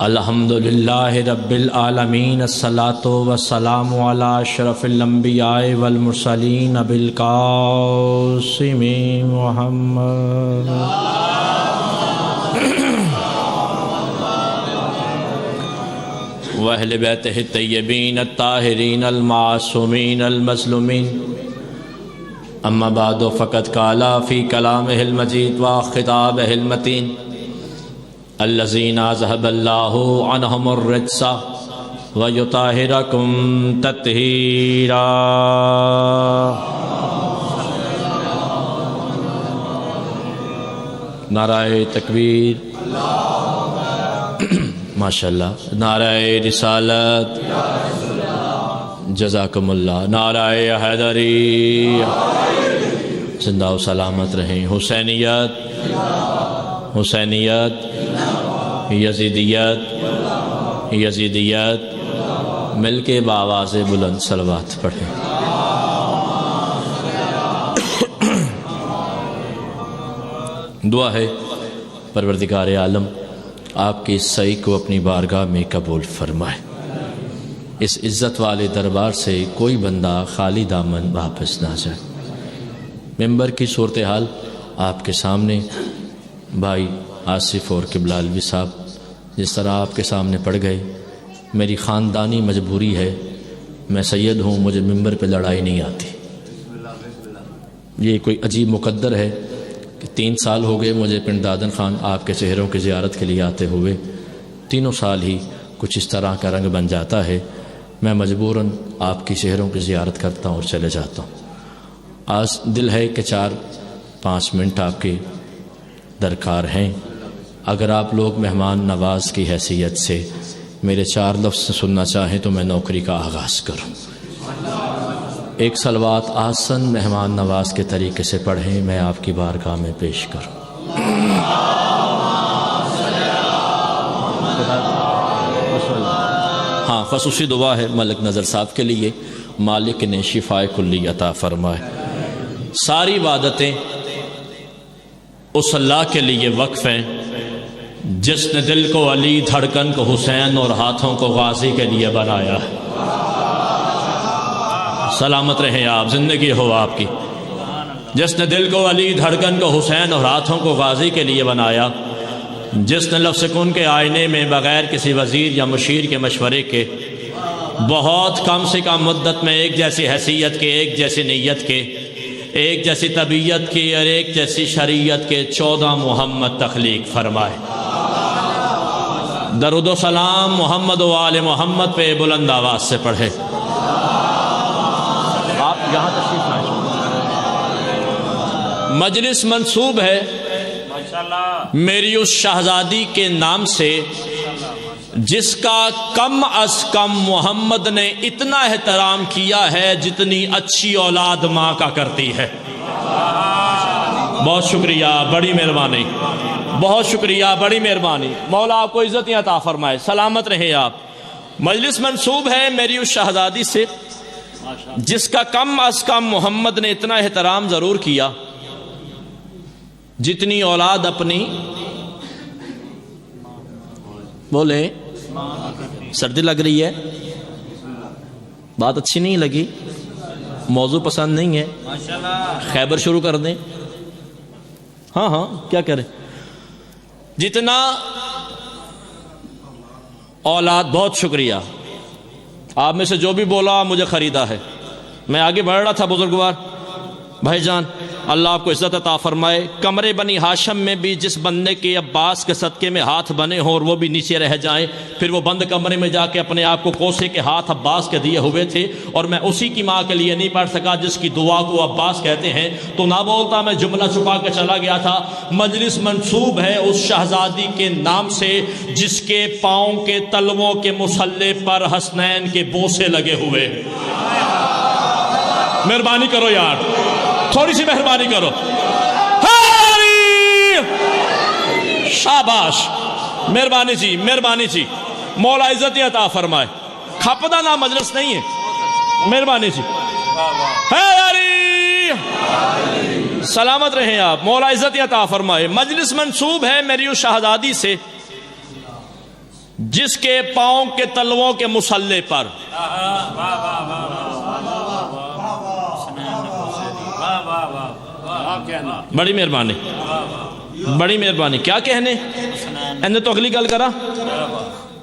الحمدللہ رب العالمین، الصلاۃ والسلام علی اشرف الانبیاء والمرسلین ابی القاسم محمد واہل بیتہ الطیبین الطاہرین المعصومین المظلومین، اما بعد فقد قال فی کلامہ المجید و خطابہ المتین الذین اذهب اللہ عنہم الرجس ویطہرکم تطہیرا۔ نعرہ تکبیر، ماشاءاللہ، نعرہ رسالت، جزاکم اللہ، نعرہ حیدری، زندہ و سلامت رہیں۔ حسینیت، حسینیت، یزیدیت، یزیدیت، مل کے بآواز بلند صلوات پڑھیں۔ دعا ہے پروردگار عالم آپ کی اس سعی کو اپنی بارگاہ میں قبول فرمائے، اس عزت والے دربار سے کوئی بندہ خالی دامن واپس نہ جائے۔ ممبر کی صورتحال آپ کے سامنے، بھائی آصف اور قبلہ الوی صاحب جس طرح آپ کے سامنے پڑ گئے، میری خاندانی مجبوری ہے، میں سید ہوں، مجھے ممبر پہ لڑائی نہیں آتی۔ یہ کوئی عجیب مقدر ہے کہ 3 سال ہو گئے مجھے پنڈ دادن خان آپ کے چہروں کی زیارت کے لیے آتے ہوئے، تینوں سال ہی کچھ اس طرح کا رنگ بن جاتا ہے، میں مجبوراً آپ کی چہروں کی زیارت کرتا ہوں اور چلے جاتا ہوں۔ آج دل ہے کہ 4-5 منٹ آپ کے درکار ہیں، اگر آپ لوگ مہمان نواز کی حیثیت سے میرے 4 لفظ سننا چاہیں تو میں نوکری کا آغاز کروں۔ ایک صلوات آسن مہمان نواز کے طریقے سے پڑھیں، میں آپ کی بارگاہ میں پیش کروں۔ ہاں، خصوصی دعا ہے ملک نظر صاحب کے لیے، مالک نے شفائے کلی عطا فرمائے۔ ساری عبادتیں اس اللہ کے لیے وقف ہیں جس نے دل کو علی، دھڑکن کو حسین اور ہاتھوں کو غازی کے لیے بنایا ہے۔ سلامت رہیں آپ، زندگی ہو آپ کی۔ جس نے دل کو علی، دھڑکن کو حسین اور ہاتھوں کو غازی کے لیے بنایا، جس نے لفظ کن کے آئینے میں بغیر کسی وزیر یا مشیر کے مشورے کے بہت کم سے کم مدت میں ایک جیسی حیثیت کے، ایک جیسی نیت کے، ایک جیسی طبیعت کی اور ایک جیسی شریعت کے 14 محمد تخلیق فرمائے۔ درود و سلام محمد و آل محمد پہ بلند آواز سے پڑھے۔ آپ یہاں تشریف لائیں۔ مجلس منسوب ہے میری اس شہزادی کے نام سے جس کا کم از کم محمد نے اتنا احترام کیا ہے جتنی اچھی اولاد ماں کا کرتی ہے۔ بہت شکریہ، بڑی مہربانی، بہت شکریہ، بڑی مہربانی۔ مولا آپ کو عزتیں عطا فرمائے، سلامت رہیں آپ۔ مجلس منسوب ہے میری اس شہزادی سے جس کا کم از کم محمد نے اتنا احترام ضرور کیا جتنی اولاد اپنی، بولے سردی لگ رہی ہے، بات اچھی نہیں لگی، موضوع پسند نہیں ہے، خیبر شروع کر دیں؟ ہاں ہاں، کیا کریں؟ جتنا اولاد، بہت شکریہ آپ میں سے جو بھی بولا مجھے خریدا ہے۔ میں آگے بڑھ رہا تھا، بزرگوار بھائی جان اللہ آپ کو عزت عطا فرمائے۔ کمرے بنی ہاشم میں بھی جس بندے کے عباس کے صدقے میں ہاتھ بنے ہوں اور وہ بھی نیچے رہ جائیں، پھر وہ بند کمرے میں جا کے اپنے آپ کو کوسے کے ہاتھ عباس کے دیے ہوئے تھے، اور میں اسی کی ماں کے لیے نہیں پڑھ سکا جس کی دعا کو عباس کہتے ہیں، تو نہ بولتا میں جملہ چھپا کے چلا گیا تھا۔ مجلس منسوب ہے اس شہزادی کے نام سے جس کے پاؤں کے تلووں کے مسلح پر حسنین کے بوسے لگے ہوئے۔ مہربانی کرو یار، تھوڑی سی مہربانی کرو۔ شاباش، مہربانی جی، مہربانی جی، مولا عزت عطا فرمائے۔ کھپدا نہ مجلس نہیں ہے، مہربانی جی۔ سلامت رہیں آپ، مولا عزت عطا فرمائے۔ مجلس منسوب ہے میری اس شہزادی سے جس کے پاؤں کے تلووں کے مسلح پر بڑی مہربانی، بڑی مہربانی، کیا کہنے انہیں تو اگلی گل کرا۔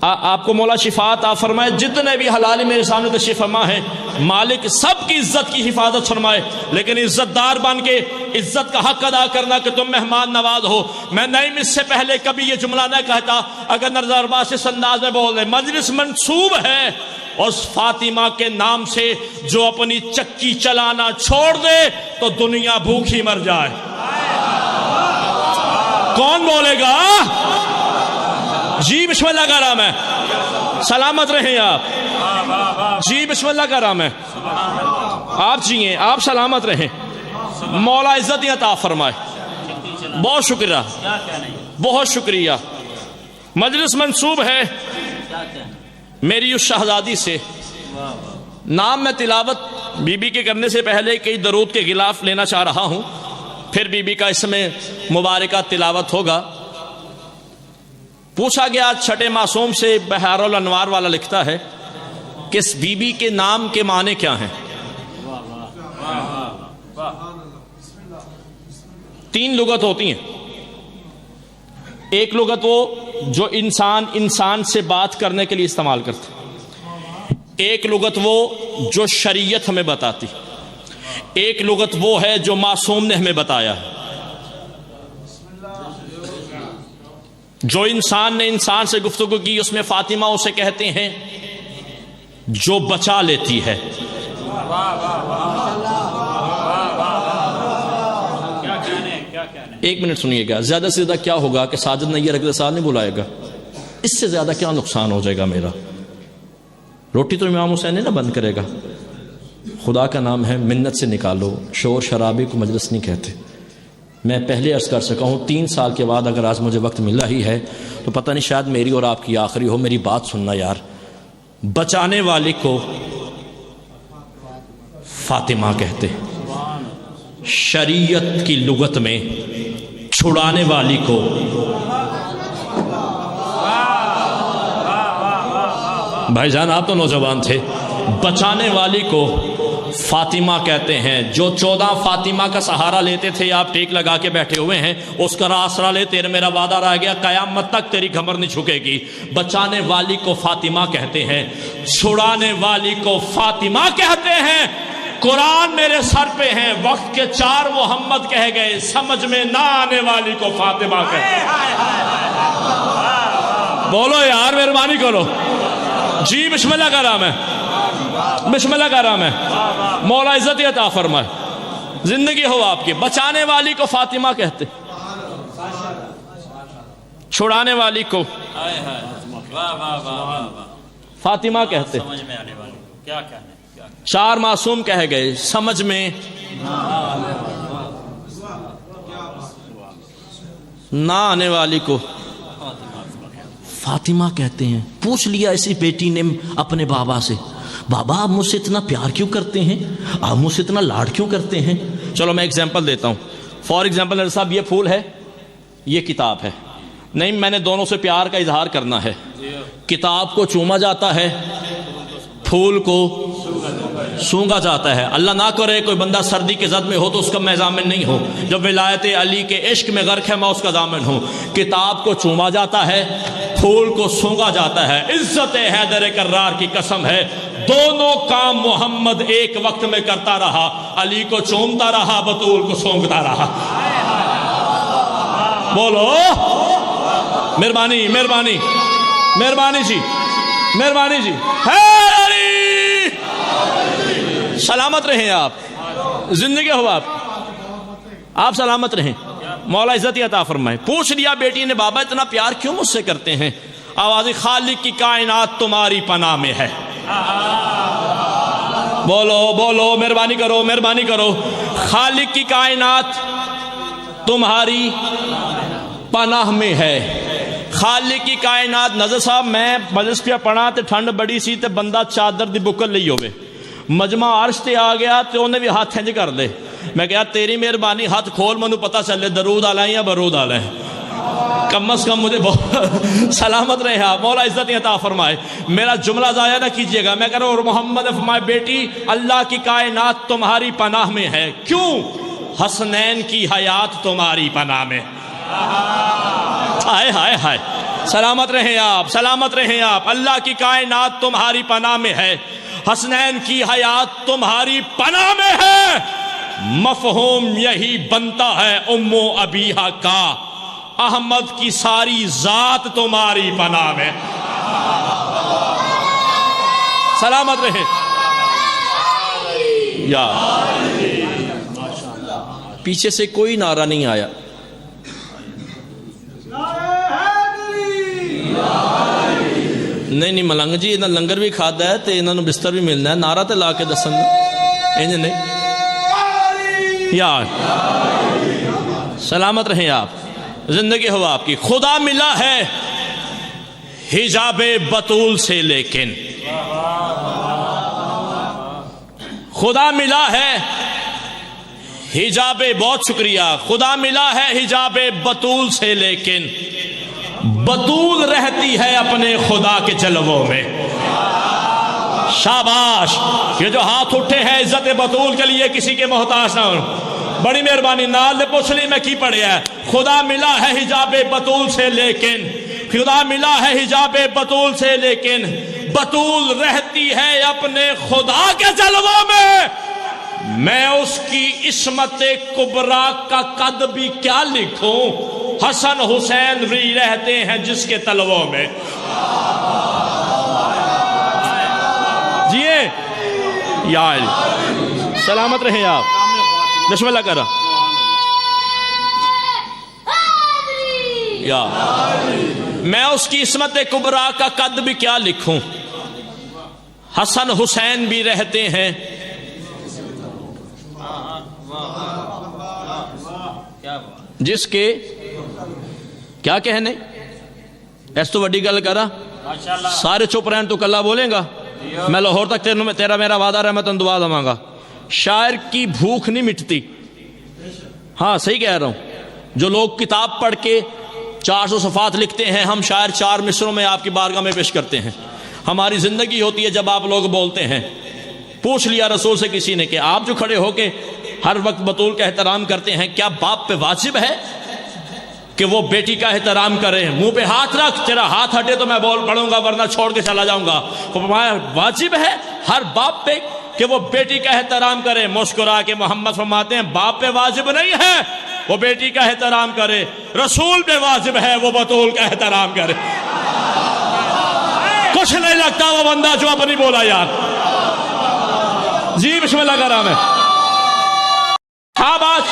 آپ کو مولا شفا عطا فرمائے، جتنے بھی حلالی میرے سامنے تشریف فرما ہے، مالک سب کی عزت کی حفاظت فرمائے، لیکن عزت دار بن کے عزت کا حق ادا کرنا کہ تم مہمان نواز ہو۔ میں نہیں اس سے پہلے کبھی یہ جملہ نہ کہتا، اگر نظر باز اس انداز میں بول رہے مجلس منسوب ہے اس فاطمہ کے نام سے، جو اپنی چکی چلانا چھوڑ دے تو دنیا بھوکھی مر جائے۔ کون بولے گا؟ جی بسم اللہ کا نام ہے، سلامت رہیں آپ، جی بسم اللہ کا نام ہے، آپ جیئیں، آپ سلامت رہیں، مولا عزت عطا فرمائے۔ بہت شکریہ، بہت شکریہ۔ مجلس منسوب ہے میری اس شہزادی سے، نام میں تلاوت بی بی کے کرنے سے پہلے کئی درود کے غلاف لینا چاہ رہا ہوں، پھر بی بی کا اس میں مبارکہ تلاوت ہوگا۔ پوچھا گیا چھٹے معصوم سے، بحار الانوار والا لکھتا ہے کہ اس بی بی کے نام کے معنی کیا ہیں؟ تین لغت ہوتی ہیں۔ ایک لغت وہ جو انسان سے بات کرنے کے لیے استعمال کرتے، ایک لغت وہ جو شریعت ہمیں بتاتی، ایک لغت وہ ہے جو معصوم نے ہمیں بتایا ہے۔ جو انسان نے انسان سے گفتگو کی اس میں فاطمہ اسے کہتے ہیں جو بچا لیتی ہے۔ ایک منٹ سنیے گا، زیادہ سے زیادہ کیا ہوگا کہ ساجد نہیں اگلے سال نہیں بلائے گا، اس سے زیادہ کیا نقصان ہو جائے گا میرا؟ روٹی تو امام حسین نے نہ بند کرے گا۔ خدا کا نام ہے، منت سے نکالو، شور شرابے کو مجلس نہیں کہتے۔ میں پہلے عرض کر سکا ہوں 3 سال کے بعد اگر آج مجھے وقت ملا ہی ہے تو پتہ نہیں شاید میری اور آپ کی آخری ہو۔ میری بات سننا یار، بچانے والے کو فاطمہ کہتے، شریعت کی لغت میں چھڑانے والی کو بھائی جان آپ تو نوجوان تھے، بچانے والی کو فاطمہ کہتے ہیں۔ جو 14 فاطمہ کا سہارا لیتے تھے، آپ ٹیک لگا کے بیٹھے ہوئے ہیں، اس کا آسرا لے، تیرے میرا وعدہ رہ گیا، قیامت تک تیری کمر نہیں جھکے گی۔ بچانے والی کو فاطمہ کہتے ہیں، چھڑانے والی کو فاطمہ کہتے ہیں۔ قرآن میرے سر پہ ہیں، وقت کے 4 محمد کہہ گئے، سمجھ میں نہ آنے والی کو فاطمہ کہتے ہیں۔ بولو یار مہربانی کرو، جی بسم اللہ کا نام ہے، بسم اللہ کا نام ہے، مولا عزت عطا فرمائے، زندگی ہو آپ کی۔ بچانے والی کو فاطمہ کہتے، چھڑانے والی کو فاطمہ کہتے۔ 4 معصوم کہہ گئے، سمجھ میں نہ آنے والی کو فاطمہ کہتے ہیں۔ پوچھ لیا اسی بیٹی نے اپنے بابا سے، بابا آپ مجھ سے اتنا پیار کیوں کرتے ہیں، آپ مجھ سے اتنا لاڈ کیوں کرتے ہیں؟ چلو میں ایگزامپل دیتا ہوں۔ فار ایگزامپل نظر صاحب، یہ پھول ہے، یہ کتاب ہے، نہیں میں نے دونوں سے پیار کا اظہار کرنا ہے، کتاب کو چوما جاتا ہے، پھول کو سونگا جاتا ہے۔ اللہ نہ کرے کوئی بندہ سردی کے زد میں ہو تو اس کا میں ضامن نہیں ہوں، جب ولایت علی کے عشق میں غرق ہے میں اس کا ضامن ہوں۔ کتاب کو چوما جاتا ہے، پھول کو سونگا جاتا ہے۔ عزت حیدر کرار کی قسم ہے، دونوں کام محمد ایک وقت میں کرتا رہا، علی کو چومتا رہا، بطول کو سونگتا رہا۔ بولو مہربانی مہربانی مہربانی جی، مہربانی جی، سلامت رہیں آپ، زندگی ہو آپ سلامت رہیں، مولا عزت عطا فرمائے۔ پوچھ لیا بیٹی نے، بابا اتنا پیار کیوں مجھ سے کرتے ہیں؟ آواز خالق کی کائنات تمہاری پناہ میں ہے۔ بولو بولو مہربانی کرو مہربانی کرو، خالق کی کائنات تمہاری پناہ میں ہے۔ خالق کی کائنات، نظر صاحب میں مجلس پہ پڑھا تے ٹھنڈ بڑی سی تے بندہ چادر دی بکل لئی ہوئے، مجمع عرش تے آ گیا تے انہیں بھی ہاتھ ہنج کر دے، میں کہا تیری مہربانی ہاتھ کھول، منو پتہ چلے درود آلائیں یا برود آلائیں۔ کم از کم مجھے بہت سلامت رہے آپ، مولا عزت عطا فرمائے۔ میرا جملہ ضائع نہ کیجئے گا، میں کہہ رہا ہوں اور محمد نے فرمایا بیٹی اللہ کی کائنات تمہاری پناہ میں ہے، کیوں؟ حسنین کی حیات تمہاری پناہ میں۔ ہائے ہائے ہائے، سلامت رہیں آپ، سلامت رہیں آپ، اللہ کی کائنات تمہاری پناہ میں ہے، حسنین کی حیات تمہاری پناہ میں ہے۔ مفہوم یہی بنتا ہے ام و ابیہا کا، احمد کی ساری ذات تمہاری پناہ میں۔ سلامت رہے یا پیچھے سے کوئی نعرہ نہیں آیا۔ نہیں ملنگ جی انہاں لنگر بھی کھادا ہے تے انہاں بستر بھی ملنا ہے، نعرہ تے لا کے دسن انج نہیں یار۔ سلامت رہیں آپ، زندگی ہو آپ کی۔ خدا ملا ہے حجاب بطول سے، لیکن خدا ملا ہے حجاب، بہت شکریہ، خدا ملا ہے حجاب بطول سے، لیکن بطول رہتی ہے اپنے خدا کے جلووں میں۔ شاباش، یہ جو ہاتھ اٹھے ہیں عزت بطول کے لیے کسی کے محتاج نہ ہو، بڑی مہربانی، نال پوچھ لی میں کی پڑھیا ہے۔ خدا ملا ہے حجاب بطول سے، لیکن خدا ملا ہے حجاب بطول سے، لیکن بطول رہتی ہے اپنے خدا کے جلووں میں۔ میں اس کی عصمت کبریٰ کا قد بھی کیا لکھوں، حسن حسین بھی رہتے ہیں جس کے تلووں میں۔ جیے یا علی، سلامت رہیں آپ، بسم اللہ کرا یا۔ میں اس کی عصمت کبریٰ کا قد بھی کیا لکھوں، حسن حسین بھی رہتے ہیں۔ جس کے کیا کہنے، ایس تو وڈی گل کرا، سارے چپ رہن تو کلا بولیں گا، میں لاہور تک تیرا میرا وعدہ رہا، میں تن دعا دوں گا۔ شاعر کی بھوک نہیں مٹتی، ہاں صحیح کہہ رہا ہوں۔ جو لوگ کتاب پڑھ کے 400 صفحات لکھتے ہیں، ہم شاعر 4 مصروں میں آپ کی بارگاہ میں پیش کرتے ہیں۔ ہماری زندگی ہوتی ہے جب آپ لوگ بولتے ہیں۔ پوچھ لیا رسول سے کسی نے کہ آپ جو کھڑے ہو کے ہر وقت بطول کا احترام کرتے ہیں، کیا باپ پہ واجب ہے کہ وہ بیٹی کا احترام کرے؟ منہ پہ ہاتھ رکھ، تیرا ہاتھ ہٹے تو میں بول پڑوں گا ورنہ چھوڑ کے چلا جاؤں گا۔ فرمایا واجب ہے ہر باپ پہ کہ وہ بیٹی کا احترام کرے۔ مسکرا کے محمد فرماتے ہیں باپ پہ واجب نہیں ہے وہ بیٹی کا احترام کرے، رسول پہ واجب ہے وہ بطول کا احترام کرے۔ کچھ نہیں لگتا وہ بندہ جو اپنی بولا یار۔ جی بسم اللہ کا نام ہے۔ ہاں بات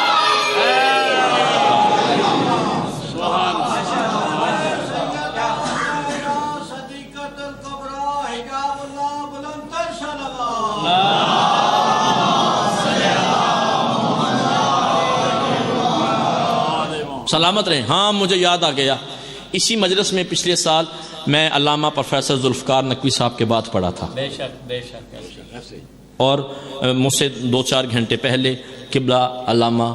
سلامت رہیں۔ ہاں مجھے یاد آ گیا، اسی مجلس میں پچھلے سال میں علامہ پروفیسر ذوالفقار نقوی صاحب کے بات پڑھا تھا، بے شک، اور مجھ سے 2-4 گھنٹے پہلے قبلہ علامہ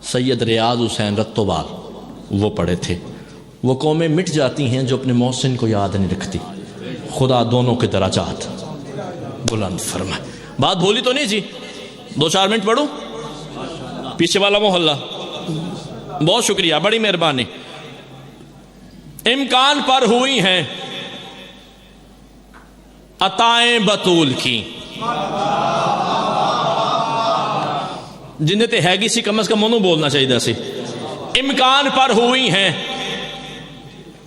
سید ریاض حسین رتوبال وہ پڑھے تھے۔ وہ قومیں مٹ جاتی ہیں جو اپنے محسن کو یاد نہیں رکھتی، خدا دونوں کے درجات بلند فرمائے۔ بات بولی تو نہیں جی، 2-4 منٹ پڑھوں؟ پیچھے والا محلہ، بہت شکریہ، بڑی مہربانی۔ امکان پر ہوئی ہیں عطائیں بطول کی، جنہیں تے ہے گی سی کم از کم انہوں بولنا چاہیے سی۔ امکان پر ہوئی ہیں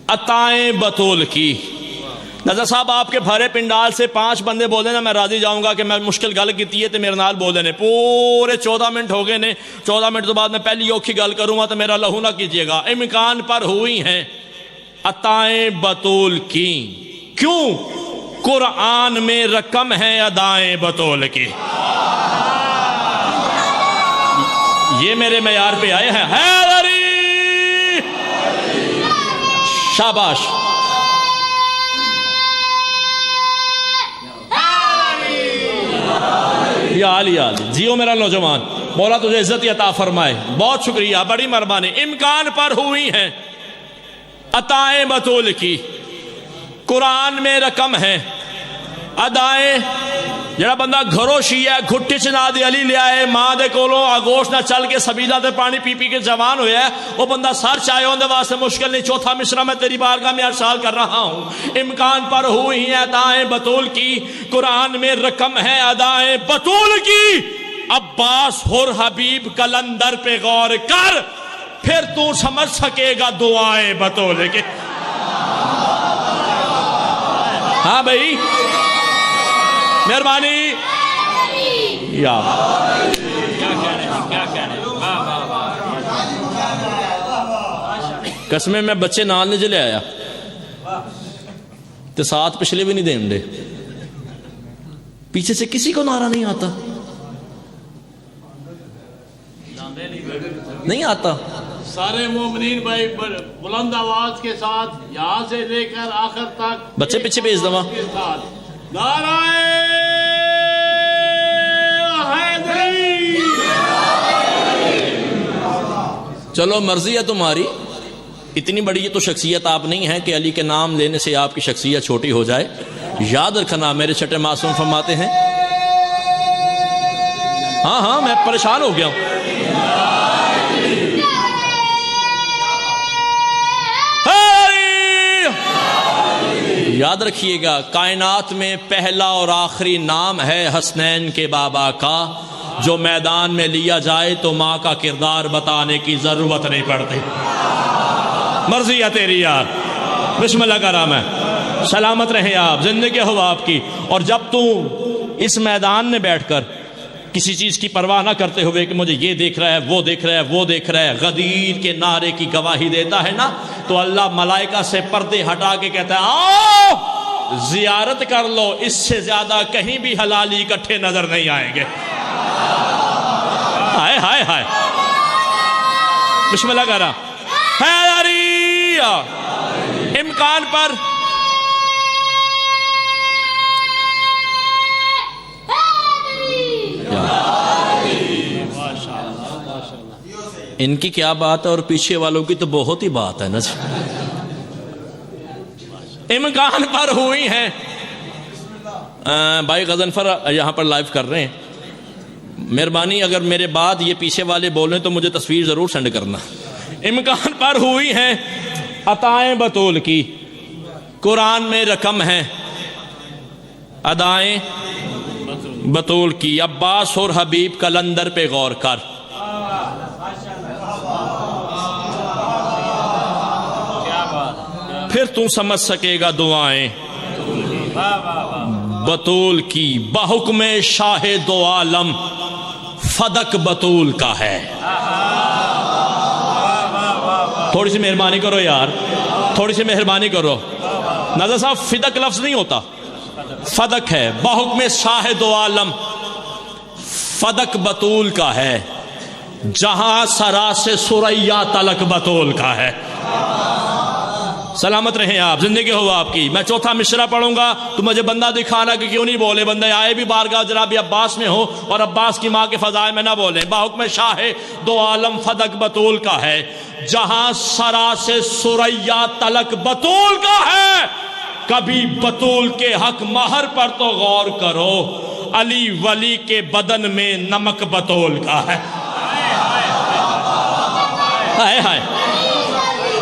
عطائیں بطول کی۔ نظر صاحب آپ کے بھرے پنڈال سے 5 بندے بولے نا میں راضی جاؤں گا کہ میں مشکل گل کیتی ہے تے میرے نال بولے نے، پورے 14 منٹ ہو گئے نے، 14 منٹ تو بعد میں پہلی اوکھی گل کروں گا تو میرا لہو نہ کیجئے گا۔ امکان پر ہوئی ہیں عطائیں بطول کی، کیوں؟ قرآن میں رقم ہے ادائیں بطول کی۔ یہ میرے معیار پہ آئے ہیں، حیدری شاباش۔ یا علی جیو میرا نوجوان، مولا تجھے عزت عطا فرمائے، بہت شکریہ، بڑی مہربانی۔ امکان پر ہوئی ہیں عطائیں بطول کی قرآن میں رقم ہے، ادائیں جڑا بندہ گھروں شیعہ گھٹی چنا دے علی لیا ہے ماں دے کولوں آگوش نہ چل کے سبیلا تے پانی پی پی کے جوان ہویا ہے، وہ بندہ سر چاہے ہوندے واسطے مشکل نہیں۔ چوتھا مصرع میں تیری بارگاہ میں ارسال کر رہا ہوں، امکان پر ہوئی ہیں ادائیں بطول کی قرآن میں رقم ہے ادائیں بطول کی، عباس حر حبیب کلندر پہ غور کر، پھر تو سمجھ سکے گا دعائیں بطول کی۔ ہاں بھائی مہربانی یا قسمیں میں بچے نال نہیں جلے آیا تو ساتھ پچھلے بھی نہیں دیں دے، پیچھے سے کسی کو نعرہ نہیں آتا، نہیں آتا۔ سارے مومنین بھائی بلند آواز کے ساتھ یہاں سے لے کر آخر تک بچے پیچھے بھیج دوا، نعرہ حیدری۔ چلو مرضی ہے تمہاری، اتنی بڑی یہ تو شخصیت آپ نہیں ہے کہ علی کے نام لینے سے آپ کی شخصیت چھوٹی ہو جائے۔ یاد رکھنا میرے چھٹے معصوم فرماتے ہیں، ہاں ہاں میں پریشان ہو گیا ہوں، یاد رکھیے گا کائنات میں پہلا اور آخری نام ہے حسنین کے بابا کا، جو میدان میں لیا جائے تو ماں کا کردار بتانے کی ضرورت نہیں پڑتی۔ مرضی ہے تیری یار، بسم اللہ کا نام ہے، سلامت رہیں آپ، زندگی ہو آپ کی۔ اور جب تو اس میدان میں بیٹھ کر کسی چیز کی پرواہ نہ کرتے ہوئے کہ مجھے یہ دیکھ رہا ہے وہ دیکھ رہا ہے وہ دیکھ رہا ہے، غدیر کے نعرے کی گواہی دیتا ہے نا، تو اللہ ملائکہ سے پردے ہٹا کے کہتا ہے آؤ زیارت کر لو، اس سے زیادہ کہیں بھی حلالی اکٹھے نظر نہیں آئیں گے۔ ہائے ہائے ہائے، بسم اللہ کرا حیدری، امکان پر ان کی کیا بات ہے اور پیچھے والوں کی تو بہت ہی بات ہے نا، امکان پر ہوئی ہیں۔ بھائی غضنفر یہاں پر لائیو کر رہے ہیں، مہربانی اگر میرے بعد یہ پیچھے والے بولیں تو مجھے تصویر ضرور سینڈ کرنا۔ امکان پر ہوئی ہیں عطائیں بطول کی قرآن میں رقم ہے، ادائیں بطول کی، عباس اور حبیب کلندر پہ غور کر، پھر تم سمجھ سکے گا دعائیں بطول کی، بحکم شاہ دو عالم فدق بطول کا ہے۔ تھوڑی سی مہربانی کرو یار، تھوڑی سی مہربانی کرو، ناظر صاحب فدق لفظ نہیں ہوتا، فدق ہے، بحکم شاہ دو عالم فدق بطول کا ہے، جہاں سرا سے سریا تلک بطول کا ہے۔ سلامت رہیں آپ، زندگی ہو آپ کی۔ میں چوتھا مصرع پڑھوں گا تو مجھے بندہ دکھانا کہ کیوں نہیں بولے، بندے آئے بھی بارگاہ جناب عباس میں ہو اور عباس کی ماں کے فضائل میں نہ بولیں۔ بحکم شاہ دو عالم فدق بطول کا ہے، جہاں سرا سے سریا تلک بطول کا ہے، کبھی بطول کے حق مہر پر تو غور کرو، علی ولی کے بدن میں نمک بطول کا ہے۔ ہائے ہائے،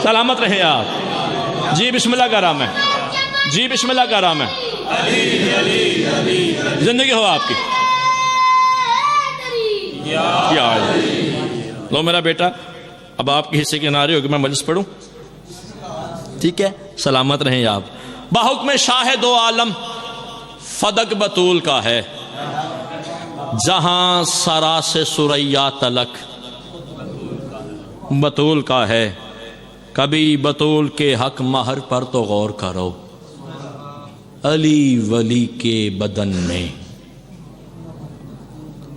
سلامت رہیں آپ۔ جی بسم اللہ کا نام ہے، جی بسم اللہ کا نام ہے، زندگی ہو آپ کی۔ لو میرا بیٹا، اب آپ کے حصے کے نعرے ہو کہ میں مجلس پڑھوں، ٹھیک ہے؟ سلامت رہیں آپ۔ بحکم شاہ دو عالم فدق بطول کا ہے، جہاں سرا سے سریا تلک بطول کا ہے، کبھی بطول کے حق مہر پر تو غور کرو، علی ولی کے بدن میں۔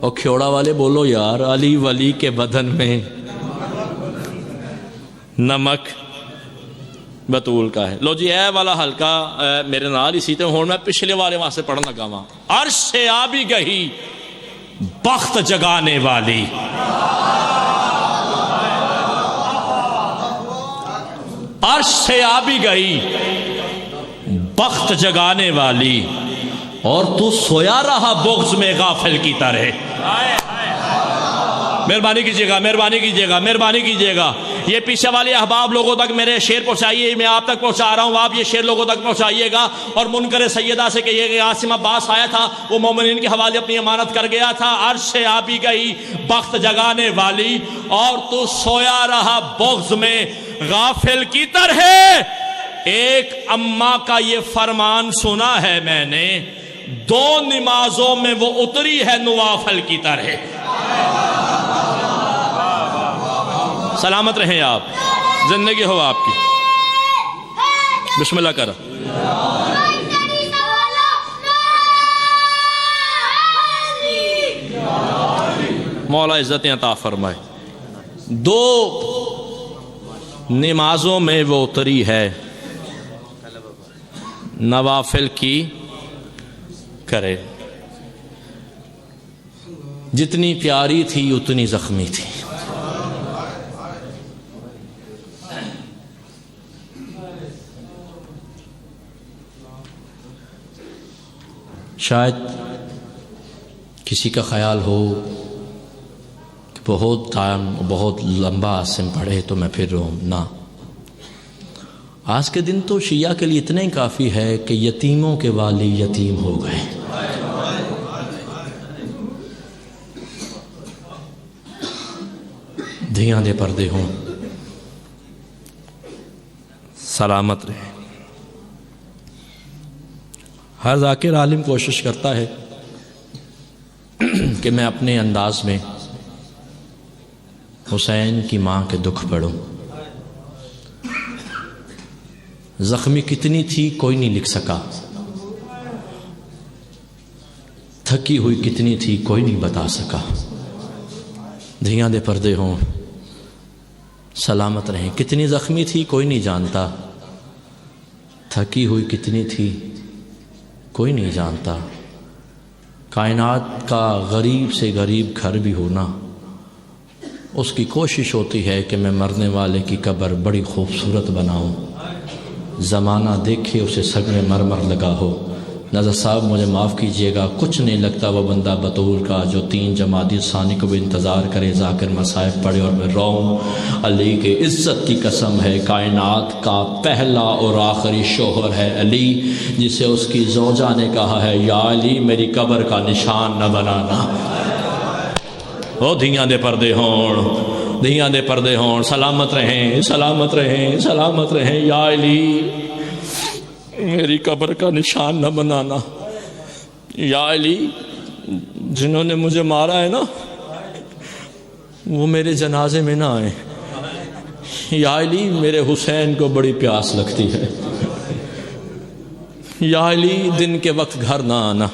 اور کھیوڑا والے بولو یار، علی ولی کے بدن میں نمک بطول کا ہے۔ لو جی اے والا حلقہ میرے نال ہی سی تے ہون میں پچھلے والے وہاں سے پڑھنا لگا وہاں، عرش سے آ بھی گئی بخت جگانے والی، عرش سے آ بھی گئی بخت جگانے والی، اور تو سویا رہا بغض میں غافل کی طرح۔ مہربانی کیجیے گا، مہربانی کیجیے گا، مہربانی کیجیے گا، یہ پیچھے والے احباب لوگوں تک میرے شعر پہنچائیے، میں آپ تک پہنچا رہا ہوں، آپ یہ شعر لوگوں تک پہنچائیے گا، اور منکر سیدہ سے کہیے کہ عاصم عباس آیا تھا، وہ مومنین کے حوالے اپنی امانت کر گیا تھا، عرش سے آ بھی گئی بخت جگانے والی، اور تو سویا رہا بغض میں غافل کی طرح۔ ایک اماں کا یہ فرمان سنا ہے میں نے، 2 نمازوں میں وہ اتری ہے نوافل کی طرح۔ سلامت رہیں آپ، زندگی ہو آپ کی۔ بسم اللہ کرو۔ مولا عزتیں عطا فرمائے۔ 2 نمازوں میں وہ اتری ہے نوافل کی کرے، جتنی پیاری تھی اتنی زخمی تھی۔ شاید کسی کا خیال ہو کہ بہت ٹائم، بہت لمبا عاصم پڑھے تو میں پھر رہوں، نہ، آج کے دن تو شیعہ کے لیے اتنا ہی کافی ہے کہ یتیموں کے والی یتیم ہو گئے۔ دھیاں دے پردے ہوں، سلامت رہے۔ ہر ذاکر عالم کوشش کرتا ہے کہ میں اپنے انداز میں حسین کی ماں کے دکھ پڑھوں۔ زخمی کتنی تھی کوئی نہیں لکھ سکا، تھکی ہوئی کتنی تھی کوئی نہیں بتا سکا۔ دھیاں دے پردے ہوں، سلامت رہیں۔ کتنی زخمی تھی کوئی نہیں جانتا، تھکی ہوئی کتنی تھی کوئی نہیں جانتا۔ کائنات کا غریب سے غریب گھر بھی ہونا، اس کی کوشش ہوتی ہے کہ میں مرنے والے کی قبر بڑی خوبصورت بناؤں، زمانہ دیکھے اسے سگ میں مرمر لگا ہو۔ نظر صاحب مجھے معاف کیجئے گا، کچھ نہیں لگتا وہ بندہ بطول کا جو 3 جمادی ثانی کو بھی انتظار کرے، ذاکر مصائب پڑھے اور میں روؤں۔ علی کے عزت کی قسم ہے، کائنات کا پہلا اور آخری شوہر ہے علی، جسے اس کی زوجہ نے کہا ہے یا علی میری قبر کا نشان نہ بنانا۔ او دھیاں دے پردے ہون، دھیاں دے پردے ہون، سلامت رہیں، سلامت رہیں، سلامت رہیں، یا علی میری قبر کا نشان نہ بنانا۔ یا علی جنہوں نے مجھے مارا ہے نا وہ میرے جنازے میں نہ آئے۔ یا علی میرے حسین کو بڑی پیاس لگتی ہے۔ یا علی دن کے وقت گھر نہ آنا۔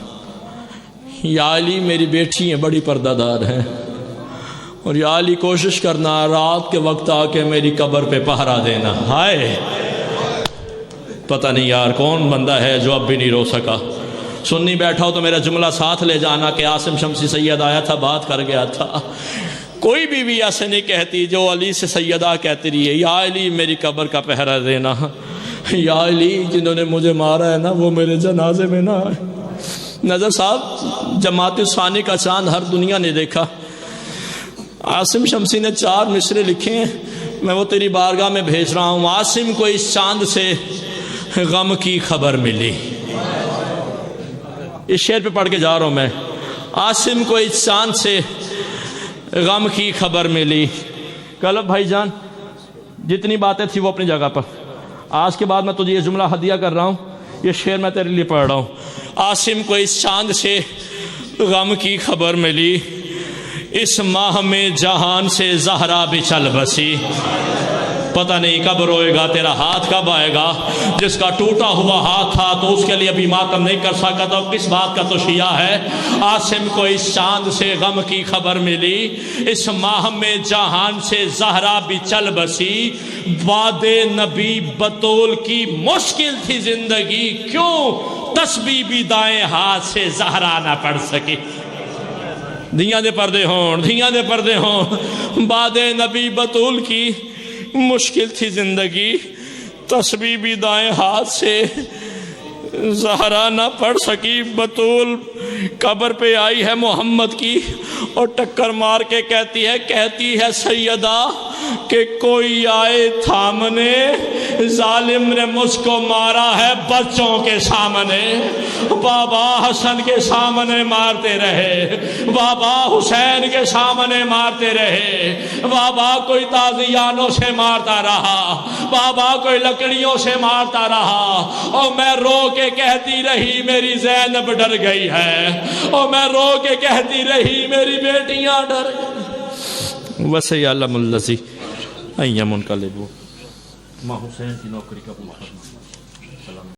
یا علی میری بیٹیاں بڑی پردہ دار ہیں، اور یا علی کوشش کرنا رات کے وقت آ کے میری قبر پہ پہرا دینا۔ ہائے پتہ نہیں یار کون بندہ ہے جو اب بھی نہیں رو سکا۔ سننی بیٹھا ہو تو میرا جملہ ساتھ لے جانا کہ عاصم شمسی سید آیا تھا، بات کر گیا تھا۔ کوئی بیوی ایسے نہیں کہتی جو علی سے سیدہ کہتی رہی ہے یا علی میری قبر کا پہرا دینا۔ یا علی جنہوں نے مجھے مارا ہے نا وہ میرے جنازے میں نہ آئے۔ نظر صاحب جماعت ثانی کا چاند ہر دنیا نے دیکھا۔ عاصم شمسی نے 4 مصرے لکھے ہیں، میں وہ تیری بارگاہ میں بھیج رہا ہوں۔ عاصم کو اس چاند سے غم کی خبر ملی۔ اس شعر پہ پڑھ کے جا رہا ہوں میں۔ عاصم کو اس چاند سے غم کی خبر ملی۔ کلب بھائی جان جتنی باتیں تھی وہ اپنی جگہ پر، آج کے بعد میں تجھے یہ جملہ ہدیہ کر رہا ہوں، یہ شعر میں تیرے لیے پڑھ رہا ہوں۔ عاصم کو اس چاند سے غم کی خبر ملی، اس ماہ میں جہان سے زہرا بھی چل بسی۔ پتہ نہیں کب روئے گا، تیرا ہاتھ کب آئے گا۔ جس کا ٹوٹا ہوا ہاتھ تھا تو اس کے لیے بھی ماتم نہیں کر سکا، تو کس بات کا تو شیعہ ہے۔ عاصم کو اس چاند سے غم کی خبر ملی، اس ماہ میں جہان سے زہرا بھی چل بسی۔ بعد نبی بطول کی مشکل تھی زندگی، کیوں تسبیح بھی دائیں ہاتھ سے زہرا نہ پڑھ سکی۔ دھیاں دے پردے ہون، دھیاں دے پردے ہون۔ بعد نبی بطول کی مشکل تھی زندگی، تسبیح بھی دائیں ہاتھ سے، زہرا نہ پڑھ سکی، بطول قبر پہ آئی ہے محمد کی اور ٹکر مار کے کہتی ہے سیدہ کہ کوئی آئے تھامنے، ظالم نے مجھ کو مارا ہے بچوں کے سامنے۔ بابا حسن کے سامنے مارتے رہے، بابا حسین کے سامنے مارتے رہے، بابا کوئی تازیانوں سے مارتا رہا، بابا کوئی لکڑیوں سے مارتا رہا، اور میں رو کے کہتی رہی میری زینب ڈر گئی ہے، اور میں رو کے کہتی رہی میری بیٹیاں ڈر گئی۔ وَسَيَعْلَمُ الَّذِي أَيَّ مُنْقَلِبُ ماں حسین کی نوکری کا